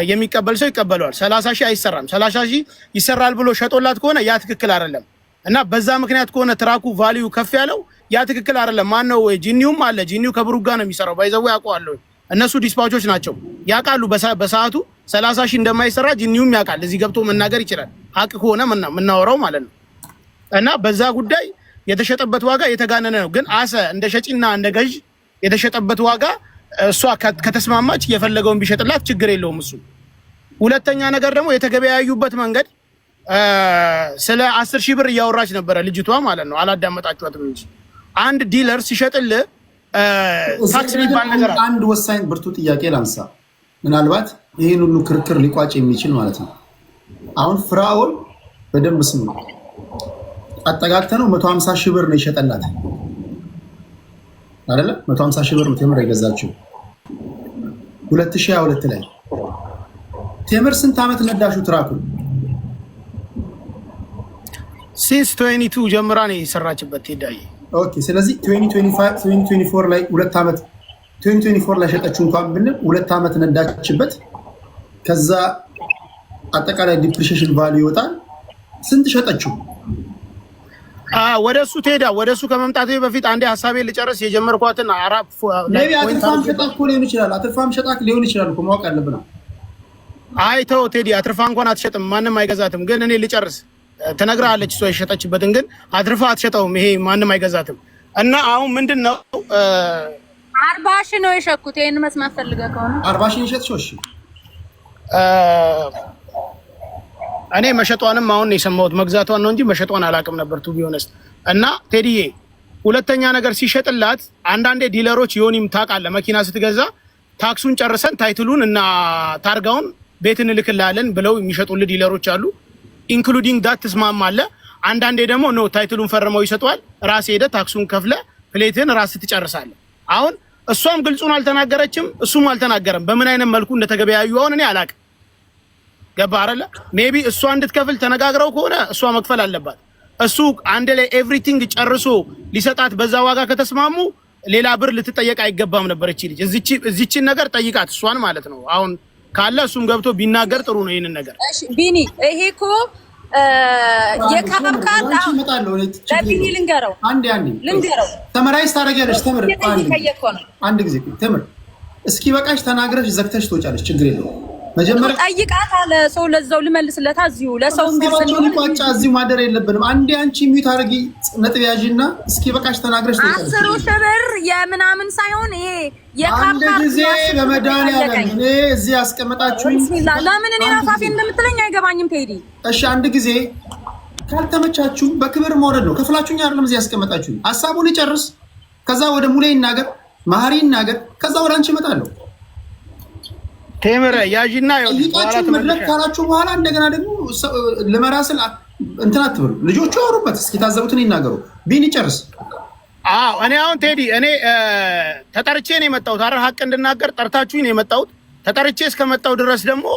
የሚቀበል ሰው ይቀበለዋል። 30 ሺህ አይሰራም። 30 ሺህ ይሰራል ብሎ ሸጦላት ከሆነ ያ ትክክል አይደለም። እና በዛ ምክንያት ከሆነ ትራኩ ቫልዩ ከፍ ያለው ያ ትክክል አይደለም። ማነው ጂኒውም አለ። ጂኒው ከብሩክ ጋር ነው የሚሰራው። ባይዘው ያውቀዋለሁ። እነሱ ዲስፓቾች ናቸው ያውቃሉ። በሰዓቱ 30 ሺህ እንደማይሰራ ጂኒውም ያውቃል። እዚህ ገብቶ መናገር ይችላል። ሀቅ ከሆነ የምናወራው ማለት ነው። እና በዛ ጉዳይ የተሸጠበት ዋጋ የተጋነነ ነው። ግን እንደ ሸጪና እንደ ገዥ የተሸጠበት ዋጋ እሷ ከተስማማች የፈለገውን ቢሸጥላት ችግር የለውም እሱ። ሁለተኛ ነገር ደግሞ የተገበያዩበት መንገድ ስለ 10 ሺህ ብር እያወራች ነበረ ልጅቷ ማለት ነው። አላዳመጣችኋትም እንጂ አንድ ዲለር ሲሸጥልህ ታክስ የሚባል ነገር አለ። አንድ ወሳኝ ብርቱ ጥያቄ ላንሳ፣ ምናልባት ይህን ሁሉ ክርክር ሊቋጭ የሚችል ማለት ነው። አሁን ፍራውል በደንብ ስሙ፣ አጠጋግተነው 150 ሺህ ብር ነው ይሸጠላት አይደለ? 150 ሺህ ብር ነው ቴምር የገዛችው 2022 ላይ። ቴምር ስንት ዓመት ነዳሹ ትራኩ? ሲንስ 22 ጀምራ ነው የሰራችበት ሄዳይ። ኦኬ፣ ስለዚህ 2024 ላይ 2 ዓመት 2024 ላይ ሸጠችው እንኳን ብንል 2 ዓመት ነዳችበት። ከዛ አጠቃላይ ዲፕሪሺየሽን ቫልዩ ይወጣል። ስንት ሸጠችው? ወደሱ ትሄዳ። ወደሱ ከመምጣቴ በፊት አንዴ ሐሳቤን ልጨርስ። የጀመርኳትን አትርፋም ሸጣ እኮ ሊሆን ይችላል። አትርፋም ሸጣ ሊሆን ይችላል እኮ ማወቅ አለብን። አይተው ቴዲ፣ አትርፋ እንኳን አትሸጥም፣ ማንም አይገዛትም። ግን እኔ ልጨርስ። ተነግራለች እሷ የሸጠችበትን፣ ግን አትርፋ አትሸጠውም። ይሄ ማንም አይገዛትም። እና አሁን ምንድነው 40 ሺህ ነው የሸኩት። ይሄን መስማት ፈልገህ ከሆነ 40 ሺህ የሸጥሽው? እሺ እኔ መሸጧንም አሁን የሰማሁት መግዛቷን ነው እንጂ መሸጧን አላውቅም ነበር ቱ ቢሆንስ። እና ቴዲዬ ሁለተኛ ነገር ሲሸጥላት አንዳንዴ ዲለሮች ዮኒም ታውቃለህ፣ መኪና ስትገዛ ታክሱን ጨርሰን ታይትሉን እና ታርጋውን ቤት እንልክልሃለን ብለው የሚሸጡልህ ዲለሮች አሉ። ኢንክሉዲንግ ዳት ትስማማለህ። አንዳንዴ ደግሞ ነው ታይትሉን ፈርመው ይሰጧል። ራስ ሄደህ ታክሱን ከፍለህ ፕሌትን ራስ ትጨርሳለህ። አሁን እሷም ግልጹን አልተናገረችም፣ እሱም አልተናገረም። በምን አይነት መልኩ እንደተገበያዩ አሁን እኔ አላውቅም። ገባ አይደለ? ሜቢ እሷ እንድትከፍል ተነጋግረው ከሆነ እሷ መክፈል አለባት። እሱ አንድ ላይ ኤቭሪቲንግ ጨርሶ ሊሰጣት በዛ ዋጋ ከተስማሙ ሌላ ብር ልትጠየቅ አይገባም ነበር። እቺ ልጅ እዚችን ነገር ጠይቃት፣ እሷን ማለት ነው። አሁን ካለ እሱም ገብቶ ቢናገር ጥሩ ነው ይሄንን ነገር። እሺ ቢኒ፣ ይሄ እኮ የካምካታ ለቢኒ ልንገረው፣ ልንገረው ተመራይስ ታደርጊያለሽ። ተምር አንድ ጊዜ ተምር፣ እስኪ በቃሽ ተናግረሽ ዘግተሽ ትወጫለሽ። ችግር የለውም። መጀመሪያ ጠይቃት አለ ሰው ለዛው ልመልስለታ እዚሁ ለሰው እንግዲህ ቋጫ እዚሁ ማደር የለብንም። አንዴ አንቺ ሚዩት አድርጊ ነጥብ ያዥና እስኪ በቃሽ ተናግረሽ ተይቀር 10 ብር የምናምን ሳይሆን ይሄ አንድ ጊዜ በመድኃኒዓለም እኔ እዚህ ያስቀመጣችሁኝ ቢስሚላህ ለምን እኔ ራሳፌ እንደምትለኝ አይገባኝም ቴዲ። እሺ አንድ ጊዜ ካልተመቻችሁ በክብር መውረድ ነው። ከፍላችሁኝ አይደለም እዚህ ያስቀመጣችሁኝ። ሐሳቡን ይጨርስ፣ ከዛ ወደ ሙሌ ይናገር፣ ማህሪ ይናገር፣ ከዛ ወደ አንቺ እመጣለሁ። ቴምር ያጂና ይጣችሁ መድረክ ካላችሁ በኋላ እንደገና ደግሞ ለመራስል እንትን አትበሉ። ልጆቹ ያወሩበት እስኪ ታዘቡትን ይናገሩ። ቢን ይጨርስ። አዎ እኔ አሁን ቴዲ እኔ ተጠርቼ ነው የመጣሁት። አረ ሀቅ እንድናገር ጠርታችሁኝ ነው የመጣሁት። ተጠርቼ እስከመጣሁ ድረስ ደግሞ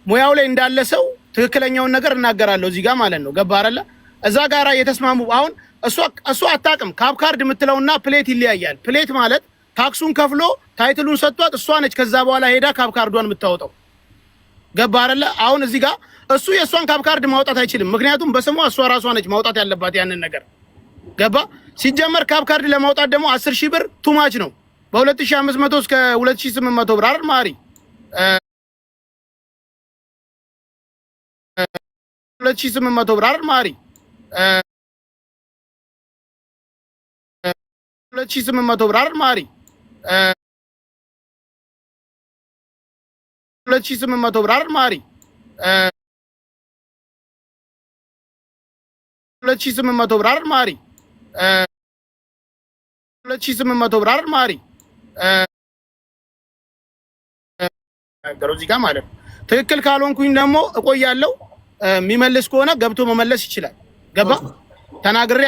ሙያው ላይ እንዳለ ሰው ትክክለኛውን ነገር እናገራለሁ እዚህ ጋር ማለት ነው። ገባ አይደለ? እዛ ጋራ የተስማሙ አሁን እሱ አታውቅም። ካፕካርድ የምትለውና ፕሌት ይለያያል። ፕሌት ማለት ታክሱን ከፍሎ ታይትሉን ሰጥቷት እሷ ነች ከዛ በኋላ ሄዳ ካፕካርዷን የምታወጣው። ገባ አይደለ? አሁን እዚህ ጋር እሱ የእሷን ካፕካርድ ማውጣት አይችልም። ምክንያቱም በስሟ እሷ ራሷ ነች ማውጣት ያለባት ያንን ነገር። ገባ? ሲጀመር ካፕካርድ ለማውጣት ደግሞ 10,000 ብር ቱማች ነው። በ2500 እስከ 2800 ብር አይደል ማሪ 2800 ብር አይደል ማሪ 2800 ብር አይደል ማሪ 2800 ብር አይደል ማሪ 2800 ብር አይደል ማሪ 2800 ብር አይደል ማሪ እዚህ ጋር ማለት ነው። ትክክል ካልሆንኩኝ ደግሞ እቆያለሁ። የሚመልስ ከሆነ ገብቶ መመለስ ይችላል። ገባ? ተናግሬ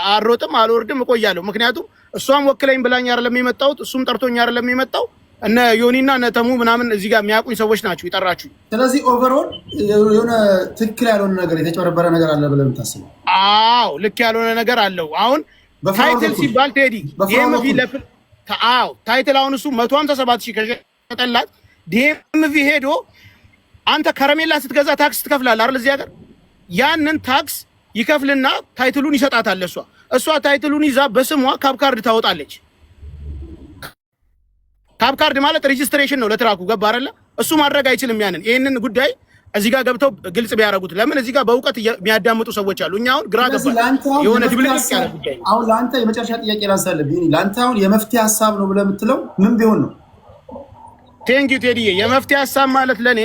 አልሮጥም አልወርድም እቆያለሁ። ምክንያቱም እሷም ወክለኝ ብላኝ አይደለም የመጣሁት፣ እሱም ጠርቶኝ አይደለም የመጣው። እነ ዮኒና እነ ተሙ ምናምን እዚህ ጋር የሚያውቁኝ ሰዎች ናቸው የጠራችሁኝ። ስለዚህ ኦቨርኦል የሆነ ትክክል ያልሆነ ነገር የተጨበረበረ ነገር አለ ብለህ የምታስበው? አዎ ልክ ያልሆነ ነገር አለው። አሁን ታይትል ሲባል ቴዲ ዲኤምቪ ለፍል አዎ ታይትል አሁን እሱ 157,000 ከሸጠላት ዲኤምቪ ሄዶ አንተ ከረሜላ ስትገዛ ታክስ ትከፍላለህ አይደል? እዚህ ሀገር ያንን ታክስ ይከፍልና ታይትሉን ይሰጣታል። እሷ ታይትሉን ይዛ በስሟ ካፕካርድ ታወጣለች። ካፕካርድ ማለት ሬጂስትሬሽን ነው ለትራኩ። ገባ አይደለ? እሱ ማድረግ አይችልም ያንን። ይሄንን ጉዳይ እዚህ ጋር ገብተው ግልጽ ቢያደርጉት። ለምን እዚህ ጋር በእውቀት የሚያዳምጡ ሰዎች አሉ። እኛ አሁን ግራ ገባን የሆነ ድብልቅልቅ ያለ ጉዳይ። አሁን ለአንተ የመጨረሻ ጥያቄ ላንሳለህ ቢኒ። ለአንተ አሁን የመፍትሄ ሀሳብ ነው ብለህ የምትለው ምን ቢሆን ነው? ቴንኪው ቴዲዬ። የመፍትሄ ሀሳብ ማለት ለኔ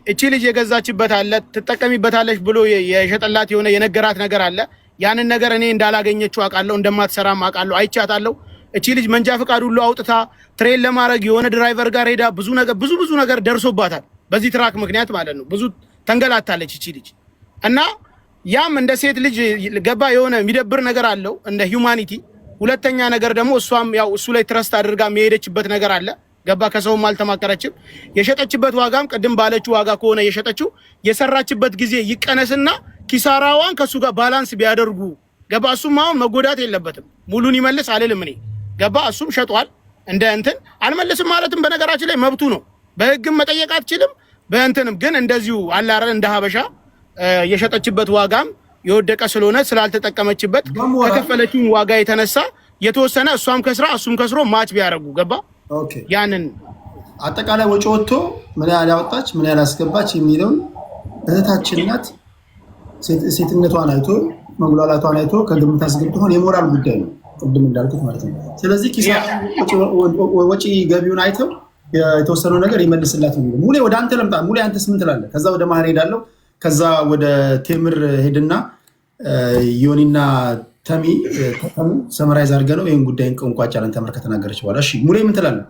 እቺ ልጅ የገዛችበት አለ ትጠቀሚበታለች ብሎ የሸጠላት የሆነ የነገራት ነገር አለ። ያንን ነገር እኔ እንዳላገኘችው አውቃለሁ፣ እንደማትሰራም አውቃለሁ፣ አይቻታለሁ። እቺ ልጅ መንጃ ፈቃድ ሁሉ አውጥታ ትሬን ለማድረግ የሆነ ድራይቨር ጋር ሄዳ ብዙ ነገር ደርሶባታል። በዚህ ትራክ ምክንያት ማለት ነው። ብዙ ተንገላታለች እቺ ልጅ እና ያም እንደ ሴት ልጅ ገባ የሆነ የሚደብር ነገር አለው እንደ ሂዩማኒቲ። ሁለተኛ ነገር ደግሞ እሷም ያው እሱ ላይ ትረስት አድርጋ የሚሄደችበት ነገር አለ። ገባ ከሰውም አልተማከረችም። የሸጠችበት ዋጋም ቅድም ባለችው ዋጋ ከሆነ የሸጠችው የሰራችበት ጊዜ ይቀነስና ኪሳራዋን ከሱ ጋር ባላንስ ቢያደርጉ ገባ። እሱም አሁን መጎዳት የለበትም። ሙሉን ይመልስ አልልም እኔ ገባ። እሱም ሸጧል እንደ እንትን አልመልስም ማለትም በነገራችን ላይ መብቱ ነው። በህግም መጠየቅ አትችልም። በእንትንም ግን እንደዚሁ አላረ እንደ ሀበሻ የሸጠችበት ዋጋም የወደቀ ስለሆነ ስላልተጠቀመችበት ከከፈለችው ዋጋ የተነሳ የተወሰነ እሷም ከስራ እሱም ከስሮ ማች ቢያደርጉ ገባ። ኦኬ ያንን አጠቃላይ ወጪ ወጥቶ ምን ያህል ያወጣች ምን ያህል አስገባች የሚለውን እህታችን ናት። ሴትነቷን አይቶ መጉላላቷን አይቶ ከግምት አስገብቶ ሆነ የሞራል ጉዳይ ነው ቅድም እንዳልኩት ማለት ነው። ስለዚህ ኪሳራ ወጪ ገቢውን አይተው የተወሰነው ነገር ይመልስላት ነው። ሙሌ ወደ አንተ ለምጣ። ሙሌ አንተስ ምን ትላለህ? ከዛ ወደ ማህር ሄዳለሁ። ከዛ ወደ ቴምር ሄድና ዮኒና ተሚ ሰመራይዝ አድርገህ ነው ይሄን ጉዳይ እንቋጫለን። ተመር ከተናገረች በኋላ እሺ ሙሌ ምን ትላለህ?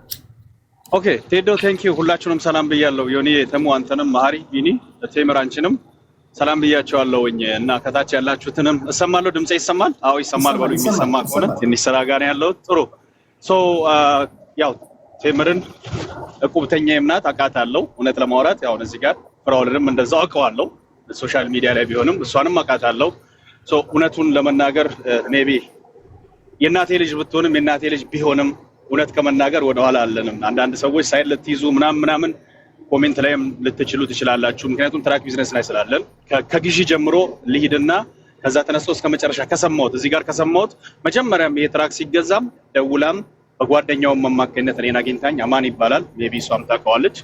ኦኬ ቴዶ ቴንክ ዩ ሁላችሁንም ሰላም ብያለሁ። ዮኒ ተሙ፣ አንተንም ማህሪ፣ ቢኒ፣ ቴምር አንቺንም ሰላም ብያቸዋለሁኝ እና ከታች ያላችሁትንም እሰማለሁ። ድምጼ ይሰማል? አዎ ይሰማል በሉ። የሚሰማ ከሆነ ትንሽ ስራ ጋር ያለው ጥሩ ሶ ያው ቴምርን እቁብተኛ የምናት አውቃታለሁ። እውነት ለማውራት ያው እዚህ ጋር ፍራውልንም እንደዛው አውቀዋለሁ ሶሻል ሚዲያ ላይ ቢሆንም እሷንም አውቃታለሁ። ሶ እውነቱን ለመናገር ሜቢ የእናቴ ልጅ ብትሆንም የእናቴ ልጅ ቢሆንም እውነት ከመናገር ወደኋላ አለንም። አንዳንድ ሰዎች ሳይድ ልትይዙ ምናምን ኮሜንት ላይም ልትችሉ ትችላላችሁ። ምክንያቱም ትራክ ቢዝነስ ላይ ስላለን ከግዢ ጀምሮ ልሂድና ከዛ ተነስቶ እስከ መጨረሻ ከሰማሁት እዚህ ጋር ከሰማሁት መጀመሪያም ይሄ ትራክ ሲገዛም ደውላም በጓደኛውም አማካኝነት እኔን አግኝታኝ አማን ይባላል ሜቢ እሷም ታውቀዋለች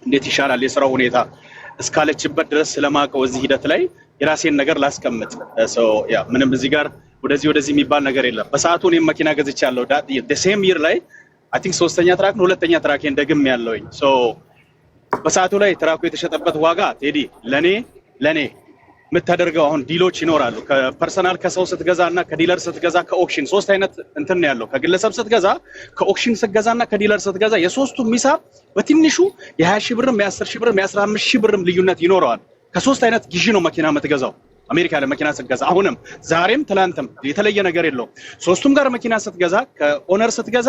እንዴት ይሻላል የስራው ሁኔታ እስካለችበት ድረስ ስለማቀው እዚህ ሂደት ላይ የራሴን ነገር ላስቀምጥ። ያ ምንም እዚህ ጋር ወደዚህ የሚባል ነገር የለም። በሰዓቱ እኔም መኪና ገዝቻለሁ ሴም ይር ላይ አይ ቲንክ 3ኛ ትራክ ነው 2ኛ ትራኬን ደግም ያለውኝ። በሰዓቱ ላይ ትራኩ የተሸጠበት ዋጋ ቴዲ ለኔ የምታደርገው አሁን ዲሎች ይኖራሉ። ከፐርሰናል ከሰው ስትገዛና ከዲለር ስትገዛ ከኦክሽን 3 አይነት እንትን ነው ያለው። ከግለሰብ ስትገዛ፣ ከኦክሽን ስትገዛና ከዲለር ስትገዛ የሶስቱም ሂሳብ በትንሹ የ20 ሺህ ብርም የ10 ሺህ ብርም የ15 ሺህ ብርም ልዩነት ይኖረዋል። ከ3 አይነት ግዢ ነው መኪና የምትገዛው አሜሪካ ላይ መኪና ስትገዛ። አሁንም ዛሬም ትላንትም የተለየ ነገር የለውም። ሶስቱም ጋር መኪና ስትገዛ፣ ከኦነር ስትገዛ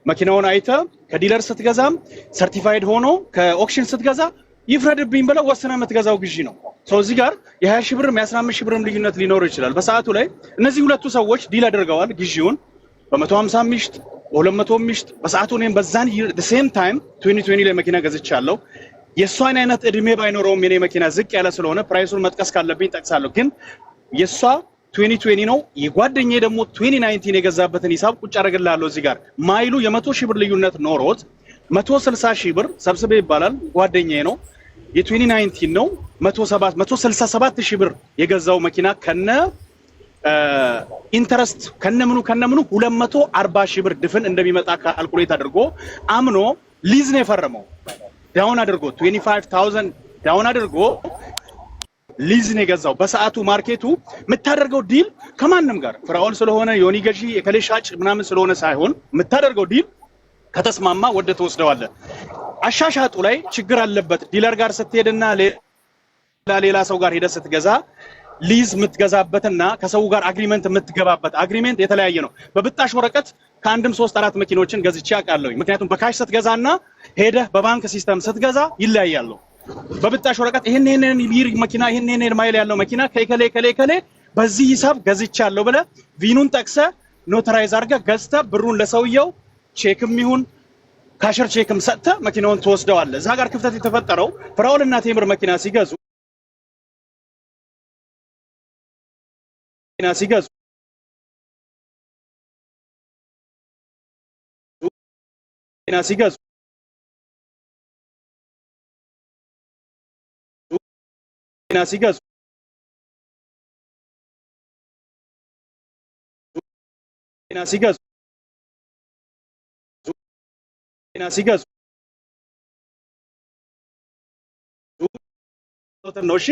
መኪናውን አይተ፣ ከዲለር ስትገዛም ሰርቲፋይድ ሆኖ፣ ከኦክሽን ስትገዛ ይፍረድብኝ ብለው ወስነ የምትገዛው ግዢ ነው። እዚህ ጋር የ20 ሺህ ብርም የ15 ሺህ ብርም ልዩነት ሊኖረው ይችላል። በሰዓቱ ላይ እነዚህ ሁለቱ ሰዎች ዲል አድርገዋል ግዢውን በ150 ሚሽት በ200 ሚሽት። በሰዓቱ እኔም በዛን ሴም ታይም 2020 ላይ መኪና ገዝቻለሁ። የእሷን አይነት እድሜ ባይኖረውም የኔ መኪና ዝቅ ያለ ስለሆነ ፕራይሱን መጥቀስ ካለብኝ ጠቅሳለሁ። ግን የእሷ 2020 ነው፣ የጓደኛዬ ደግሞ 2019 የገዛበትን ሂሳብ ቁጭ አደርግልሃለሁ። እዚህ ጋር ማይሉ የ100 ሺህ ብር ልዩነት ኖሮት 160 ሺህ ብር ሰብስቤ ይባላል ጓደኛዬ ነው። የ2019 ነው 167 ሺህ ብር የገዛው መኪና ከነ ኢንተረስት ከነምኑ 240 ሺህ ብር ድፍን እንደሚመጣ ካልኩሌት አድርጎ አምኖ ሊዝ ነው የፈረመው። ዳውን አድርጎ 25000 ዳውን አድርጎ ሊዝ ነው የገዛው። በሰዓቱ ማርኬቱ የምታደርገው ዲል ከማንም ጋር ፍራኦል ስለሆነ ዮኒ ገዢ የከሌ ሻጭ ምናምን ስለሆነ ሳይሆን የምታደርገው ዲል ከተስማማ ወደ ተወስደዋለህ። አሻሻጡ ላይ ችግር አለበት። ዲለር ጋር ስትሄድና ሌላ ሰው ጋር ሄደህ ስትገዛ ሊዝ የምትገዛበትና ከሰው ጋር አግሪመንት የምትገባበት አግሪመንት የተለያየ ነው። በብጣሽ ወረቀት ከአንድም 3-4 መኪኖችን ገዝቼ አውቃለሁ። ምክንያቱም በካሽ ስትገዛና ሄደህ በባንክ ሲስተም ስትገዛ ይለያያሉ። በብጣሽ ወረቀት ይሄን ይር መኪና ይሄን ማይል ያለው መኪና ከከሌ በዚህ ሂሳብ ገዝቻለሁ ብለህ ቪኑን ጠቅሰህ ኖታራይዝ አድርገህ ገዝተህ ብሩን ለሰውየው ቼክም ይሁን ካሸር ቼክም ሰጥተህ መኪናውን ትወስደዋለህ። እዛ ጋር ክፍተት የተፈጠረው ፍራኦል እና ቴምር መኪና ሲገዙ ሲገዙ ነው። እሺ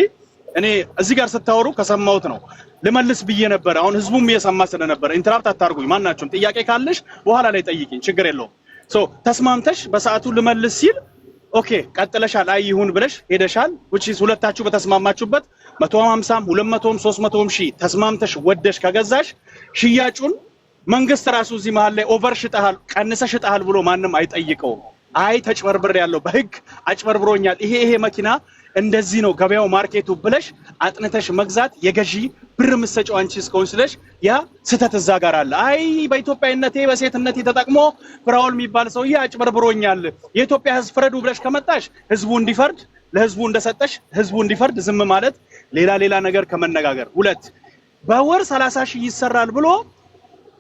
እኔ እዚህ ጋር ስታወሩ ከሰማሁት ነው ልመልስ ብዬ ነበር። አሁን ህዝቡም እየሰማ ስለነበር ኢንተራፕት አታርጉኝ። ማናችሁም ጥያቄ ካለሽ በኋላ ላይ ጠይቂኝ፣ ችግር የለውም። ተስማምተሽ በሰዓቱ ልመልስ ሲል ኦኬ ቀጥለሻል፣ አይ ይሁን ብለሽ ሄደሻል። which is ሁለታችሁ በተስማማችሁበት 150ም 200ም 300ም ሺህ ተስማምተሽ ወደሽ ከገዛሽ ሽያጩን መንግስት ራሱ እዚህ መሃል ላይ ኦቨር ሽጣሃል ቀንሰ ሽጣሃል ብሎ ማንም አይጠይቀውም። አይ ተጭበርብር ያለው በህግ አጭበርብሮኛል፣ ይሄ መኪና እንደዚህ ነው ገበያው ማርኬቱ ብለሽ አጥንተሽ መግዛት የገዢ ብር ምሰጪው አንቺ እስከሆንሽ ስለሽ ያ ስተት እዛ ጋር አለ። አይ በኢትዮጵያዊነቴ በሴትነቴ ተጠቅሞ ፍራኦል የሚባል ሰውዬ አጭበርብሮኛል የኢትዮጵያ ህዝብ ፍረዱ ብለሽ ከመጣሽ ህዝቡ እንዲፈርድ ለህዝቡ እንደሰጠሽ ህዝቡ እንዲፈርድ ዝም ማለት ሌላ ነገር ከመነጋገር። ሁለት በወር 30 ሺህ ይሰራል ብሎ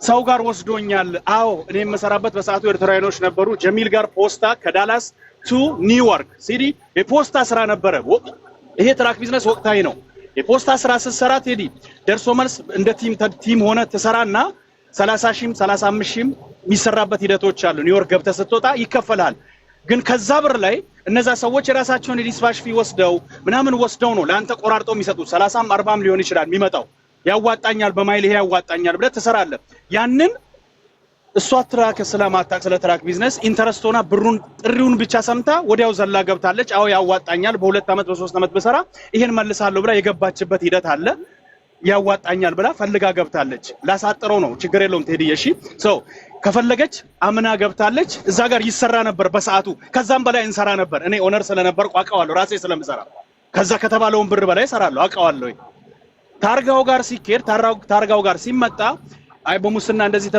ሰው ጋር ወስዶኛል። አዎ እኔ መሰራበት በሰዓቱ ኤርትራውያኖች ነበሩ። ጀሚል ጋር ፖስታ ከዳላስ ቱ ኒውዮርክ ሲቲ የፖስታ ስራ ነበረ። ይሄ ትራክ ቢዝነስ ወቅታዊ ነው። የፖስታ ስራ ስትሰራ ቴዲ ደርሶ መልስ እንደ ቲም ሆነ ተሰራና 30 ሺህም 35 ሺህም የሚሰራበት ሂደቶች አሉ። ኒውዮርክ ገብተህ ስትወጣ ይከፈላል። ግን ከዛ ብር ላይ እነዛ ሰዎች የራሳቸውን የዲስፓች ፊ ወስደው ምናምን ወስደው ነው ለአንተ ቆራርጠው የሚሰጡት። 30ም 40ም ሊሆን ይችላል የሚመጣው። ያዋጣኛል በማይል ይሄ ያዋጣኛል ብለህ ትሰራለህ። ያንን እሷ ትራክ ስለማታቅ ስለ ትራክ ቢዝነስ ኢንተረስት ሆና ብሩን ጥሪውን ብቻ ሰምታ ወዲያው ዘላ ገብታለች። አዎ ያዋጣኛል በ2 ዓመት በ3 ዓመት በሰራ ይሄን መልሳለሁ ብላ የገባችበት ሂደት አለ። ያዋጣኛል ብላ ፈልጋ ገብታለች። ላሳጥረው ነው ችግር የለውም ቴዲ። እሺ ከፈለገች አምና ገብታለች። እዛ ጋር ይሰራ ነበር በሰዓቱ፣ ከዛም በላይ እንሰራ ነበር። እኔ ኦነር ስለነበር ቋቃዋለሁ ራሴ ስለምሰራ ከዛ ከተባለውን ብር በላይ እሰራለሁ አውቀዋለሁ። ታርጋው ጋር ሲኬድ ታርጋው ጋር ሲመጣ አይ በሙስና እንደዚህ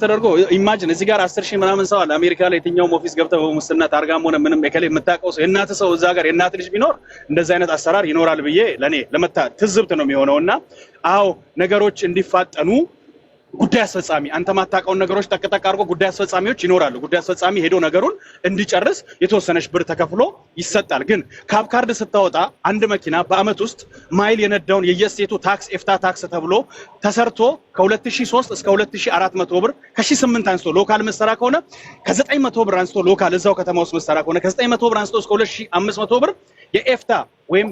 ተደርጎ ኢማጂን እዚህ ጋር 10 ሺህ ምናምን ሰው አለ አሜሪካ ላይ የትኛውም ኦፊስ ገብተው በሙስና ታርጋም ሆነ ምንም የከሌ የምታውቀው ሰው የእናት ሰው እዛ ጋር የእናት ልጅ ቢኖር እንደዚህ አይነት አሰራር ይኖራል ብዬ ለኔ ትዝብት ነው የሚሆነውና አዎ ነገሮች እንዲፋጠኑ ጉዳይ አስፈጻሚ አንተ ማታውቀውን ነገሮች ጠቅጠቅ አድርጎ ጉዳይ አስፈጻሚዎች ይኖራሉ። ጉዳይ አስፈጻሚ ሄዶ ነገሩን እንዲጨርስ የተወሰነች ብር ተከፍሎ ይሰጣል። ግን ካብ ካርድ ስታወጣ አንድ መኪና በአመት ውስጥ ማይል የነዳውን የየስቴቱ ታክስ ኤፍታ ታክስ ተብሎ ተሰርቶ ከ2003 እስከ 2400 ብር ከ1008 አንስቶ ሎካል መስራ ከሆነ ከ900 ብር አንስቶ ሎካል እዛው ከተማ ውስጥ መስራ ከሆነ ከ900 ብር አንስቶ እስከ 2500 ብር የኤፍታ ወይም